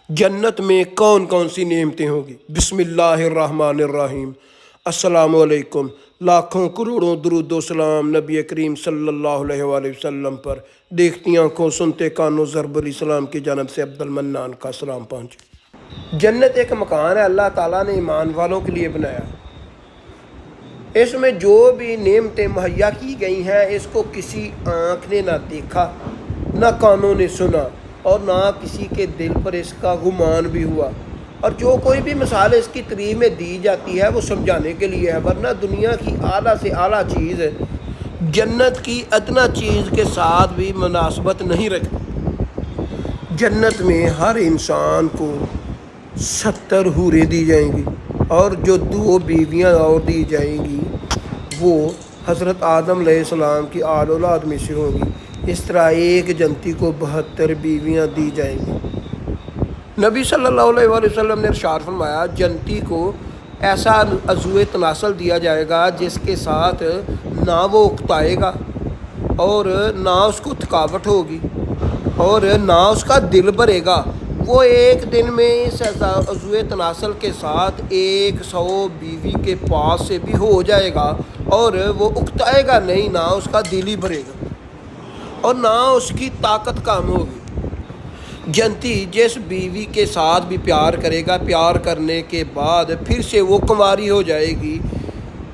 جنت میں کون کون سی نعمتیں ہوں گی؟ بسم اللہ الرحمن الرحیم۔ السلام علیکم، لاکھوں کروڑوں درود و سلام نبی کریم صلی اللہ علیہ وآلہ وسلم پر۔ دیکھتی آنکھوں سنتے کانوں ضرب الاسلام کی جانب سے عبد المنان کا سلام پہنچے۔ جنت ایک مکان ہے اللہ تعالیٰ نے ایمان والوں کے لیے بنایا۔ اس میں جو بھی نعمتیں مہیا کی گئی ہیں اس کو کسی آنکھ نے نہ دیکھا، نہ کانوں نے سنا، اور نہ کسی کے دل پر اس کا گمان بھی ہوا، اور جو کوئی بھی مثال اس کی تشریح میں دی جاتی ہے وہ سمجھانے کے لیے ہے، ورنہ دنیا کی اعلیٰ سے اعلیٰ چیز جنت کی ادنی چیز کے ساتھ بھی مناسبت نہیں رکھتی۔ جنت میں ہر انسان کو 70 حوریں دی جائیں گی، اور جو 2 بیویاں اور دی جائیں گی وہ حضرت آدم علیہ السلام کی آل اولاد میں سے ہوں گی۔ اس طرح ایک جنتی کو 72 بیویاں دی جائیں گی۔ نبی صلی اللہ علیہ وآلہ وسلم نے ارشاد فرمایا، جنتی کو ایسا عضو تناسل دیا جائے گا جس کے ساتھ نہ وہ اکتائے گا، اور نہ اس کو تھکاوٹ ہوگی، اور نہ اس کا دل بھرے گا۔ وہ ایک دن میں اس عضو تناسل کے ساتھ 100 بیوی کے پاس سے بھی ہو جائے گا، اور وہ اکتائے گا نہیں، نہ اس کا دل ہی بھرے گا، اور نہ اس کی طاقت کم ہوگی۔ جنتی جس بیوی کے ساتھ بھی پیار کرے گا، پیار کرنے کے بعد پھر سے وہ کنواری ہو جائے گی،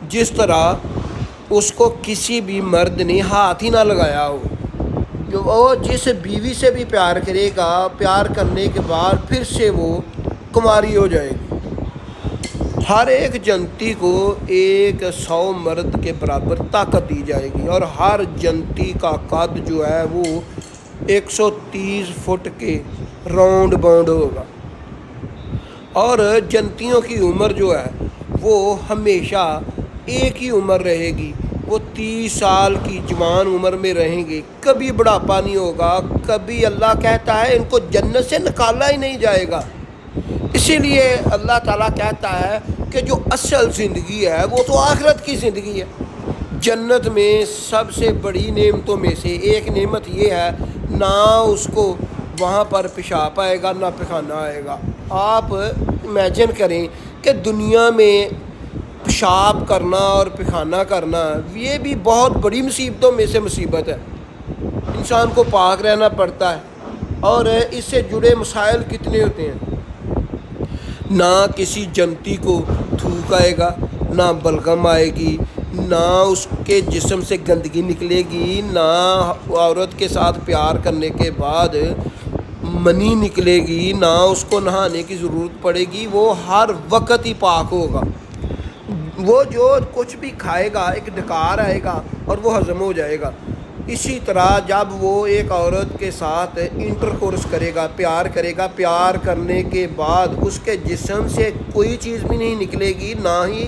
جس طرح اس کو کسی بھی مرد نے ہاتھ ہی نہ لگایا ہو۔ وہ جس بیوی سے بھی پیار کرے گا، پیار کرنے کے بعد پھر سے وہ کنواری ہو جائے گی۔ ہر ایک جنتی کو 100 مرد کے برابر طاقت دی جائے گی، اور ہر جنتی کا قد جو ہے وہ 130 فٹ کے راؤنڈ باؤنڈ ہوگا، اور جنتیوں کی عمر جو ہے وہ ہمیشہ ایک ہی عمر رہے گی۔ وہ 30 سال کی جوان عمر میں رہیں گے، کبھی بڑھاپا نہیں ہوگا، کبھی اللہ کہتا ہے ان کو جنت سے نکالا ہی نہیں جائے گا۔ اسی لیے اللہ تعالیٰ کہتا ہے کہ جو اصل زندگی ہے وہ تو آخرت کی زندگی ہے۔ جنت میں سب سے بڑی نعمتوں میں سے ایک نعمت یہ ہے، نہ اس کو وہاں پر پیشاب آئے گا نہ پخانہ آئے گا۔ آپ امیجن کریں کہ دنیا میں پیشاب کرنا اور پخانہ کرنا یہ بھی بہت بڑی مصیبتوں میں سے مصیبت ہے۔ انسان کو پاک رہنا پڑتا ہے، اور اس سے جڑے مسائل کتنے ہوتے ہیں۔ نہ کسی جنتی کو تھوک آئے گا، نہ بلغم آئے گی، نہ اس کے جسم سے گندگی نکلے گی، نہ عورت کے ساتھ پیار کرنے کے بعد منی نکلے گی، نہ اس کو نہانے کی ضرورت پڑے گی۔ وہ ہر وقت ہی پاک ہوگا۔ وہ جو کچھ بھی کھائے گا ایک ڈکار آئے گا اور وہ ہضم ہو جائے گا۔ اسی طرح جب وہ ایک عورت کے ساتھ انٹر کورس کرے گا، پیار کرے گا، پیار کرنے کے بعد اس کے جسم سے کوئی چیز بھی نہیں نکلے گی، نہ ہی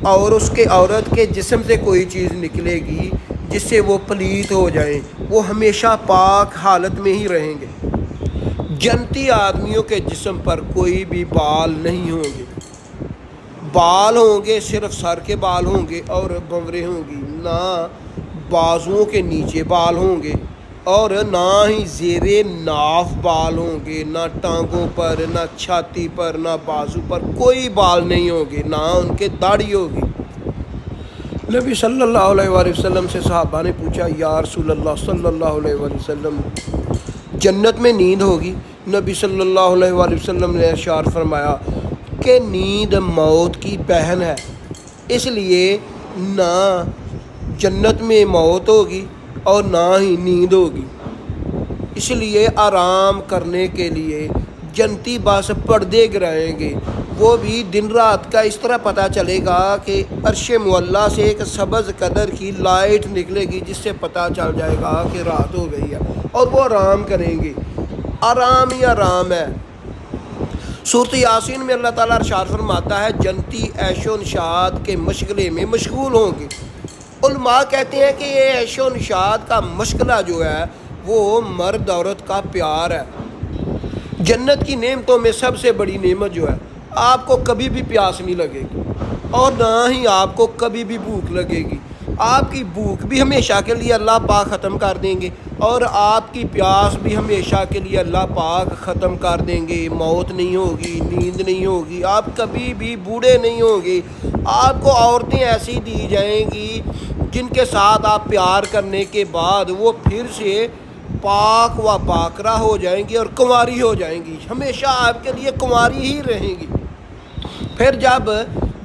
اور اس کے عورت کے جسم سے کوئی چیز نکلے گی جس سے وہ پلید ہو جائیں۔ وہ ہمیشہ پاک حالت میں ہی رہیں گے۔ جنتی آدمیوں کے جسم پر کوئی بھی بال نہیں ہوں گے۔ بال ہوں گے صرف سر کے بال ہوں گے اور بھنوریں ہوں گی، نہ بازوؤں کے نیچے بال ہوں گے، اور نہ ہی زیر ناف بال ہوں گے، نہ ٹانگوں پر، نہ چھاتی پر، نہ بازو پر کوئی بال نہیں ہوں گے، نہ ان کے داڑھی ہوگی۔ نبی صلی اللہ علیہ وآلہ وسلم سے صحابہ نے پوچھا، یا رسول اللہ صلی اللہ علیہ وآلہ وسلم، جنت میں نیند ہوگی؟ نبی صلی اللہ علیہ وآلہ وسلم نے ارشاد فرمایا کہ نیند موت کی بہن ہے، اس لیے نہ جنت میں موت ہوگی اور نہ ہی نیند ہوگی۔ اس لیے آرام کرنے کے لیے جنتی بس پردے گرائیں گے۔ وہ بھی دن رات کا اس طرح پتہ چلے گا کہ عرش معلیٰ سے ایک سبز قدر کی لائٹ نکلے گی جس سے پتہ چل جائے گا کہ رات ہو گئی ہے، اور وہ آرام کریں گے۔ آرام ہی آرام ہے۔ سورۃ یاسین میں اللہ تعالیٰ ارشاد فرماتا ہے، جنتی عیش و نشاط کے مشغلے میں مشغول ہوں گے۔ علماء کہتے ہیں کہ یہ عیش و نشاط کا مشغلہ جو ہے وہ مرد عورت کا پیار ہے۔ جنت کی نعمتوں میں سب سے بڑی نعمت جو ہے، آپ کو کبھی بھی پیاس نہیں لگے گی، اور نہ ہی آپ کو کبھی بھی بھوک لگے گی۔ آپ کی بھوک بھی ہمیشہ کے لیے اللہ پاک ختم کر دیں گے، اور آپ کی پیاس بھی ہمیشہ کے لیے اللہ پاک ختم کر دیں گے۔ موت نہیں ہوگی، نیند نہیں ہوگی، آپ کبھی بھی بوڑھے نہیں ہوں گے۔ آپ کو عورتیں ایسی دی جائیں گی جن کے ساتھ آپ پیار کرنے کے بعد وہ پھر سے پاک و باکرہ ہو جائیں گی اور کنواری ہو جائیں گی، ہمیشہ آپ کے لیے کنواری ہی رہیں گی۔ پھر جب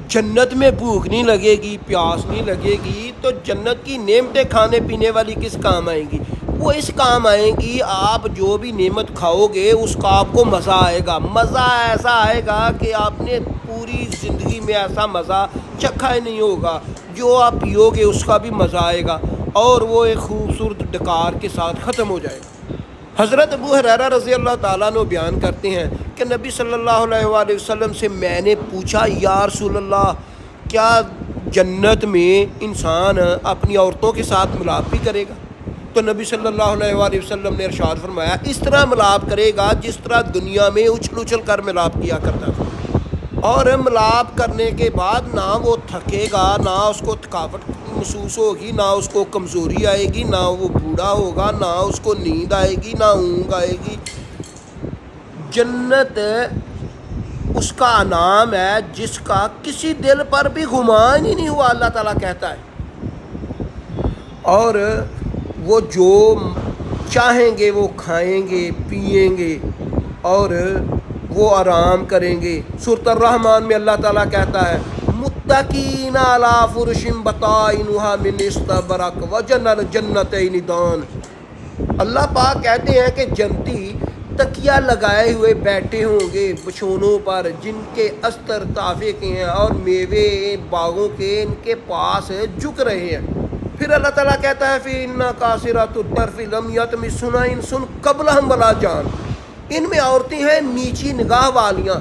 جنت میں بھوک نہیں لگے گی، پیاس نہیں لگے گی، تو جنت کی نعمتیں کھانے پینے والی کس کام آئیں گی؟ وہ اس کام آئیں گی، آپ جو بھی نعمت کھاؤ گے اس کا آپ کو مزہ آئے گا، مزہ ایسا آئے گا کہ آپ نے پوری زندگی میں ایسا مزہ چکھا ہی نہیں ہوگا۔ جو آپ پیو گے اس کا بھی مزہ آئے گا اور وہ ایک خوبصورت ڈکار کے ساتھ ختم ہو جائے گا۔ حضرت ابو ہریرہ رضی اللہ تعالیٰ عنہ بیان کرتے ہیں کہ نبی صلی اللہ علیہ وآلہ وسلم سے میں نے پوچھا، یا رسول اللہ، کیا جنت میں انسان اپنی عورتوں کے ساتھ ملاپ بھی کرے گا؟ تو نبی صلی اللہ علیہ وآلہ وسلم نے ارشاد فرمایا، اس طرح ملاپ کرے گا جس طرح دنیا میں اچھل اچھل کر ملاپ کیا کرتا تھا، اور ملاپ کرنے کے بعد نہ وہ تھکے گا، نہ اس کو تھکاوٹ محسوس ہوگی، نہ اس کو کمزوری آئے گی، نہ وہ بوڑھا ہوگا، نہ اس کو نیند آئے گی، نہ اونگ آئے گی۔ جنت اس کا نام ہے جس کا کسی دل پر بھی گمان ہی نہیں ہوا، اللہ تعالیٰ کہتا ہے، اور وہ جو چاہیں گے وہ کھائیں گے، پئیں گے اور وہ آرام کریں گے۔ سورۃ الرحمن میں اللہ تعالیٰ کہتا ہے، متکئین علی فرش بطائنها من استبرق وجنى الجنتین دان۔ اللہ پاک کہتے ہیں کہ جنتی تکیہ لگائے ہوئے بیٹھے ہوں گے بچھونوں پر جن کے استر تحفے کے ہیں اور میوے باغوں کے ان کے پاس جھک رہے ہیں۔ پھر اللہ تعالیٰ کہتا ہے، فِإِنَّ قَاصِرَاتُ الطَّرْفِ لَمْ يَطْمِثْهُنَّ إِنسٌ قَبْلَهُمْ وَلَا جَانٌ۔ ان میں عورتیں ہیں نیچی نگاہ والیاں،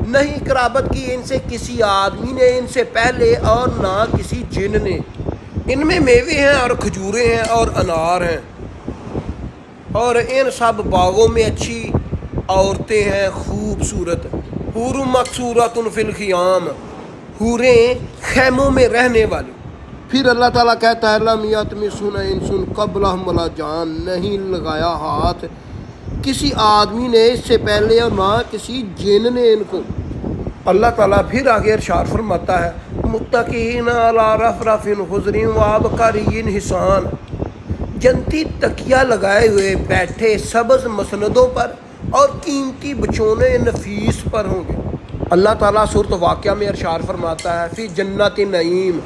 نہیں قرابت کی ان سے کسی آدمی نے ان سے پہلے اور نہ کسی جن نے۔ ان میں میوے ہیں اور کھجوریں ہیں اور انار ہیں، اور ان سب باغوں میں اچھی عورتیں ہیں خوبصورت، حور مقصورۃ فی الخیام، حوریں خیموں میں رہنے والی۔ پھر اللہ تعالیٰ کہتا ہے، لم یطمثہن انس قبلہم ولا جان، نہیں لگایا ہاتھ کسی آدمی نے اس سے پہلے اور نہ کسی جن نے ان کو۔ اللہ تعالیٰ پھر آگے ارشاد فرماتا ہے، متکئین علی رفرف خضر وعبقری حسان۔ جنتی تکیہ لگائے ہوئے بیٹھے سبز مسندوں پر اور قیمتی بچھونے نفیس پر ہوں گے۔ اللہ تعالیٰ سورۃ واقعہ میں ارشاد فرماتا ہے، فی جنت نعیم،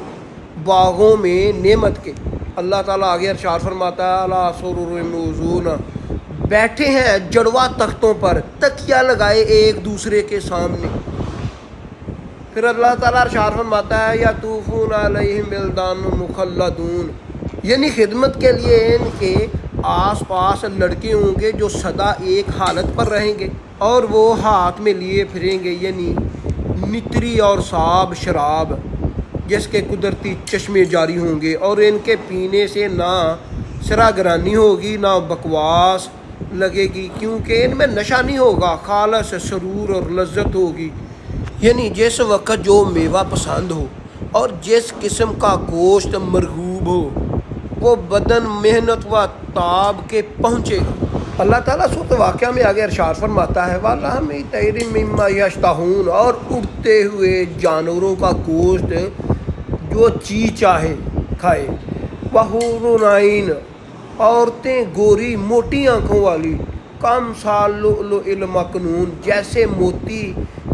باغوں میں نعمت کے۔ اللہ تعالیٰ آگے ارشاد فرماتا ہے، علی سرر موضونہ، بیٹھے ہیں جڑواں تختوں پر تکیہ لگائے ایک دوسرے کے سامنے۔ پھر اللہ تعالیٰ ارشاد فرماتا ہے، یطوفون علیہم ولدان مخلدون، یعنی خدمت کے لیے ان کے آس پاس لڑکے ہوں گے جو سدا ایک حالت پر رہیں گے، اور وہ ہاتھ میں لیے پھریں گے، یعنی نتری اور صاب شراب جس کے قدرتی چشمے جاری ہوں گے، اور ان کے پینے سے نہ سراگرانی ہوگی نہ بکواس لگے گی، کیونکہ ان میں نشہ نہیں ہوگا، خالص سرور اور لذت ہوگی۔ یعنی جس وقت جو میوہ پسند ہو اور جس قسم کا گوشت مرغوب ہو وہ بدن محنت و تاب کے پہنچے گا۔ اللہ تعالیٰ سورۃ واقعہ میں آگے ارشاد فرماتا ہے، وَلَحْمِ طَيْرٍ مِّمَّا يَشْتَهُونَ، اور اڑتے ہوئے جانوروں کا گوشت جو جی چاہے کھائے، وَحُورٌ عِین، عورتیں گوری موٹی آنکھوں والی، کم سال لؤلؤ المکنون، جیسے موتی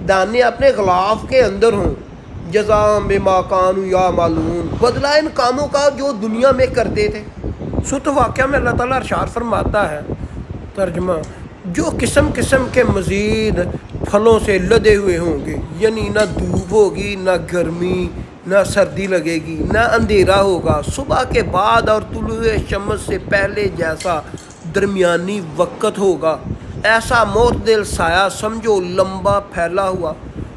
دانے اپنے غلاف کے اندر ہوں، جزاء بما کانوا یعملون، بدلہ ان کاموں کا جو دنیا میں کرتے تھے۔ سورۃ واقعہ میں اللہ تعالیٰ ارشاد فرماتا ہے، ترجمہ، جو قسم قسم کے مزید پھلوں سے لدے ہوئے ہوں گے، یعنی نہ دھوپ ہوگی، نہ گرمی، نہ سردی لگے گی، نہ اندھیرا ہوگا، صبح کے بعد اور طلوع شمس سے پہلے جیسا درمیانی وقت ہوگا، ایسا معتدل سایہ سمجھو لمبا پھیلا ہوا،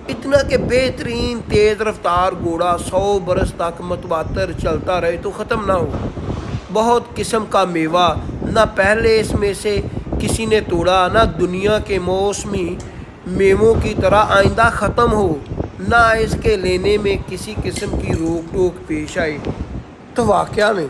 اتنا کہ بہترین تیز رفتار گھوڑا 100 برس تک متواتر چلتا رہے تو ختم نہ ہو، بہت قسم کا میوہ، نہ پہلے اس میں سے کسی نے توڑا، نہ دنیا کے موسمی میووں کی طرح آئندہ ختم ہو، نہ اس کے لینے میں کسی قسم کی روک ٹوک پیش آئے۔ تو واقعہ میں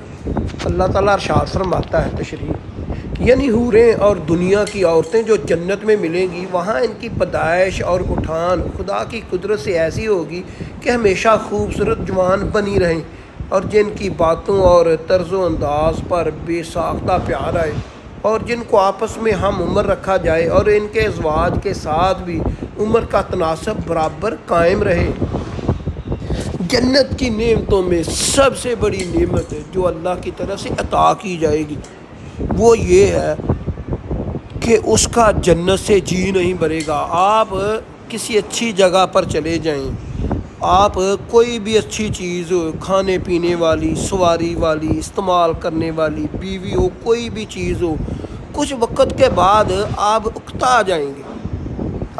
اللہ تعالیٰ ارشاد فرماتا ہے تشریح، یعنی حوریں اور دنیا کی عورتیں جو جنت میں ملیں گی، وہاں ان کی پیدائش اور اٹھان خدا کی قدرت سے ایسی ہوگی کہ ہمیشہ خوبصورت جوان بنی رہیں، اور جن کی باتوں اور طرز و انداز پر بے ساختہ پیار آئے، اور جن کو آپس میں ہم عمر رکھا جائے، اور ان کے ازواج کے ساتھ بھی عمر کا تناسب برابر قائم رہے۔ جنت کی نعمتوں میں سب سے بڑی نعمت جو اللہ کی طرف سے عطا کی جائے گی وہ یہ ہے کہ اس کا جنت سے جی نہیں بھرے گا۔ آپ کسی اچھی جگہ پر چلے جائیں، آپ کوئی بھی اچھی چیز کھانے پینے والی، سواری والی، استعمال کرنے والی، بیوی ہو، کوئی بھی چیز ہو، کچھ وقت کے بعد آپ اکتا جائیں گے،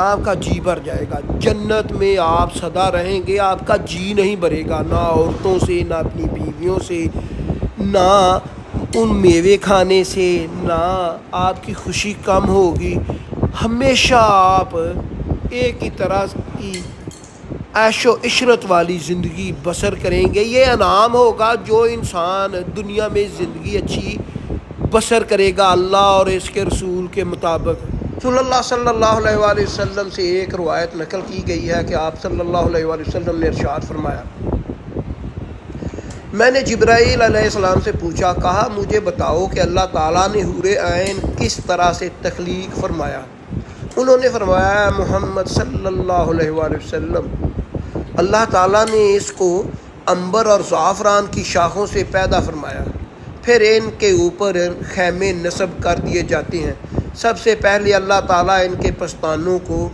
آپ کا جی بھر جائے گا۔ جنت میں آپ سدا رہیں گے، آپ کا جی نہیں بھرے گا، نہ عورتوں سے، نہ اپنی بیویوں سے، نہ ان میوے کھانے سے، نہ آپ کی خوشی کم ہوگی۔ ہمیشہ آپ ایک ہی طرح کی عیش و عشرت والی زندگی بسر کریں گے۔ یہ انعام ہوگا جو انسان دنیا میں زندگی اچھی بسر کرے گا اللہ اور اس کے رسول کے مطابق۔ رسول اللہ صلی اللہ علیہ وآلہ وسلم سے ایک روایت نقل کی گئی ہے کہ آپ صلی اللہ علیہ وآلہ وسلم نے ارشاد فرمایا، میں نے جبرائیل علیہ السلام سے پوچھا، کہا مجھے بتاؤ کہ اللہ تعالیٰ نے حور عین کس طرح سے تخلیق فرمایا؟ انہوں نے فرمایا، محمد صلی اللہ علیہ وآلہ وسلم، اللہ تعالیٰ نے اس کو عنبر اور زعفران کی شاخوں سے پیدا فرمایا، پھر ان کے اوپر خیمے نصب کر دیے جاتے ہیں۔ سب سے پہلے اللہ تعالیٰ ان کے پستانوں کو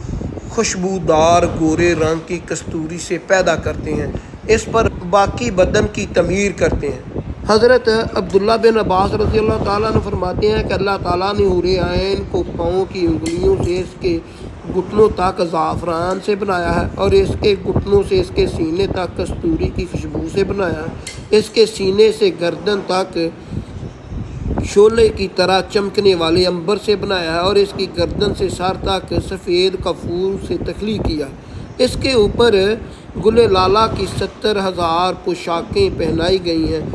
خوشبودار گورے رنگ کی کستوری سے پیدا کرتے ہیں، اس پر باقی بدن کی تعمیر کرتے ہیں۔ حضرت عبداللہ بن عباس رضی اللہ تعالیٰ عنہ فرماتے ہیں کہ اللہ تعالیٰ نے حور عین کو پاؤں کی انگلیوں سے اس کے گھٹنوں تک زعفران سے بنایا ہے، اور اس کے گھٹنوں سے اس کے سینے تک کستوری کی خوشبو سے بنایا ہے، اس کے سینے سے گردن تک شعلے کی طرح چمکنے والے عنبر سے بنایا ہے، اور اس کی گردن سے سر تک سفید کافور سے تخلیق کیا۔ اس کے اوپر گل لالہ کی 70,000 پوشاکیں پہنائی گئی ہیں۔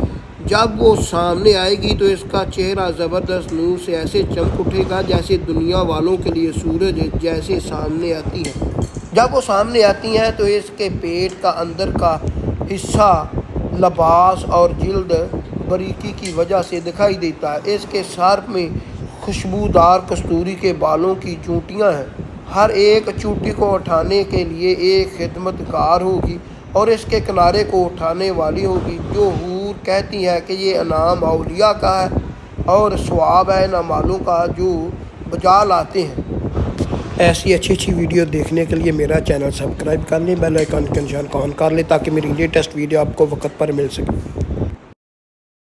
جب وہ سامنے آئے گی تو اس کا چہرہ زبردست نور سے ایسے چمک اٹھے گا جیسے دنیا والوں کے لیے سورج جیسے سامنے آتی ہے۔ جب وہ سامنے آتی ہیں تو اس کے پیٹ کا اندر کا حصہ لباس اور جلد باریکی کی وجہ سے دکھائی دیتا ہے۔ اس کے سر میں خوشبودار کستوری کے بالوں کی چونٹیاں ہیں، ہر ایک چوٹی کو اٹھانے کے لیے ایک خدمتگار ہوگی اور اس کے کنارے کو اٹھانے والی ہوگی، جو حور کہتی ہے کہ یہ انعام اولیاء کا ہے اور ثواب ہے نام والوں کا جو بجا لاتے ہیں۔ ایسی اچھی اچھی ویڈیو دیکھنے کے لیے میرا چینل سبسکرائب کر لیں، بیل آئیکن کا نشان کو آن کر لیں تاکہ میری لیٹسٹ ویڈیو آپ کو وقت پر مل سکے۔